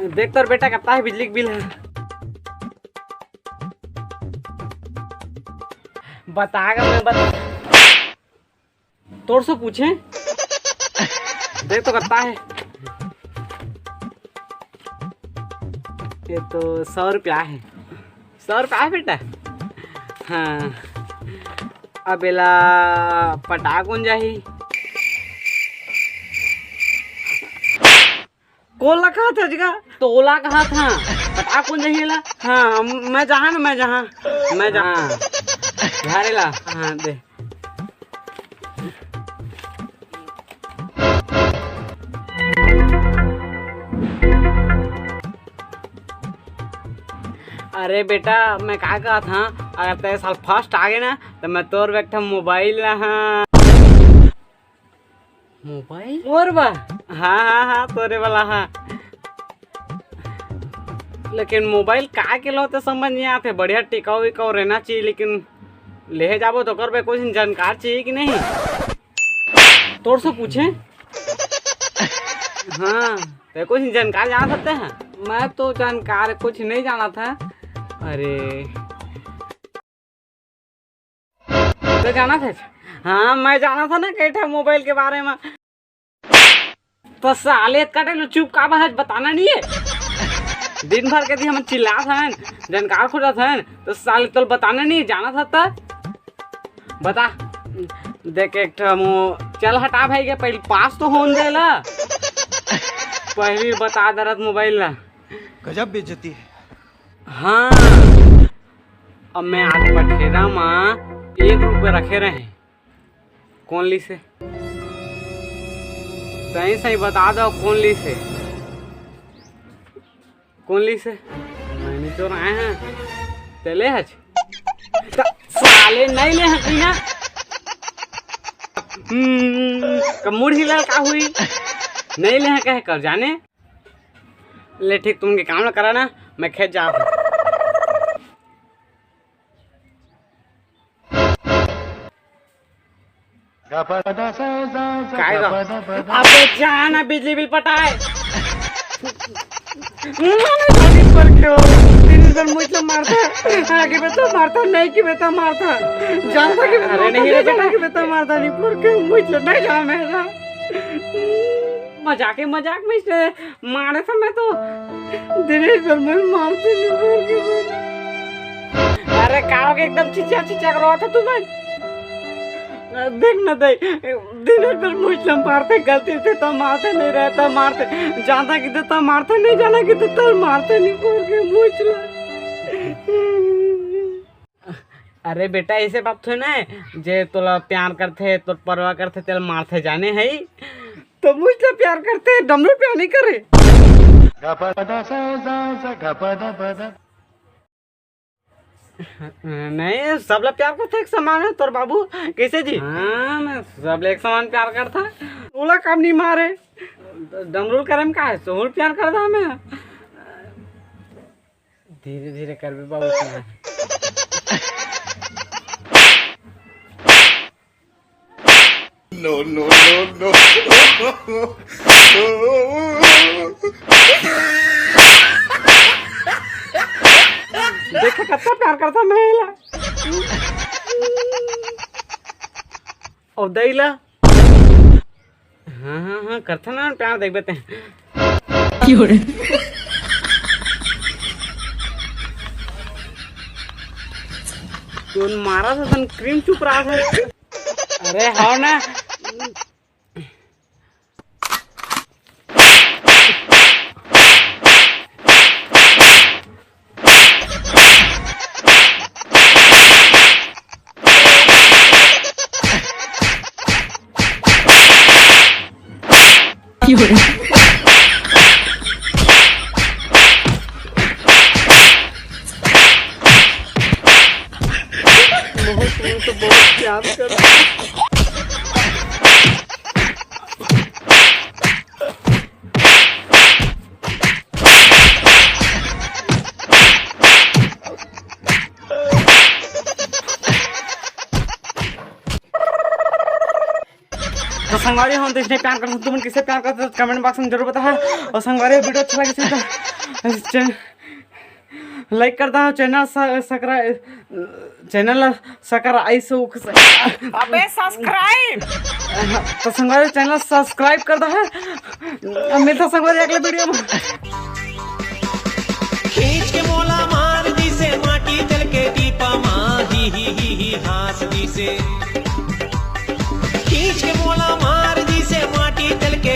देख तो बेटा कितना है बिजली का बिल है। बताएगा मैं बता तोड़ से पूछे। देख तो कितना है। ये तो 100 रुपया है। 100 रुपया है बेटा। हाँ अब एला पटा कौन जाही। कोला कहा था जगह तोला कहा था पटा कौन जाही ला। हाँ मैं जहाँ झारेला। हाँ दे अरे बेटा मैं क्या कहा था अगर तेरे साल फर्स्ट आ गए ना तो मैं तोर बैठा मोबाइल। हाँ मोबाइल और बा। हाँ तोरे वाला। हाँ लेकिन मोबाइल का के लो तो समझ नहीं आते। बढ़िया टिकाऊ विकाऊ रहना चाहिए। लेकिन ले जाबो तो कर कुछ जानकार चाहिए कि नहीं तोर से पूछे। हाँ तो कुछ जानकार जान सकते हैं। मैं तो जानकार कुछ नहीं जाना था। अरे तो जाना था। हाँ मैं जाना था ना कैठा मोबाइल के बारे में। तो साले कटे लो चुप का बहस बताना नहीं है। दिन भर के दी हम चिल्ला था जानकार खोजा था तो साले तो बताना नहीं जाना था। तो बता देख एक चल हटा भाई के पहले पास तो होने दे ला। पहली बता दरत मोबाइल ला गजब बेइज्जती है। हाँ अब मैं आज बठेरा माँ 1 रुपये रखे रहे। कौन ली से सही बता दो। कौन ली से मैंने तो रहे हैं चले हज साले नहीं ले हकी ना। मुड़ हिला का हुई नहीं ले कह कर जाने ले। ठीक तुमके काम ना करा ना मैं खेत जा। अबे जाना बिजली बिल पटाए। पर क्यों मुझे मारता आगे बेटा मारता नहीं कि बेटा मारता जानता कि अरे नहीं रे बेटा कि बेटा मारता नहीं पर क्यों मुझे नहीं जा मेरा मजाक में से मारे समय तो दिनेश में मारते नहीं। अरे काव के एकदम चिचा करो था तुम्हें देख न दे दिनेश पर मुझे मारते गलती से तो मारते नहीं रहता मारते जानता कि तो मारते नहीं जाना कि तो मारते नहीं बोल के मुझे। अरे बेटा ऐसे बात थोड़ी ना जे तोला प्यार करते तो परवाह करते तेल मारते जाने है तो मुझसे प्यार करते डमरू प्यार नहीं करे। नहीं सब लोग प्यार करते एक समान है तोर बाबू कैसे जी। हाँ मैं सब एक समान प्यार करता ओला काम नहीं मारे डमरू करे में का है सोहल प्यार करता मैं। धीरे धीरे कर भी बाबू No. देखा कितना प्यार करता महिला और दैला। हाँ करता ना प्यार देख बेते तू मारा था तन क्रीम चुप रहा था। अरे हाँ ना बहुत प्यार करता। तो संगवारी हम तो इसने प्यार करते तुम किसे प्यार करते कमेंट बॉक्स में जरूर बताया। और संगवारी वीडियो अच्छा लगे लाइक करता हूँ चैनल सकर ऐसे अबे सब्सक्राइब। तो संगवारी चैनल सब्सक्राइब करता है। मिलता संगवारी अगले वीडियो में। खींच के मोला मार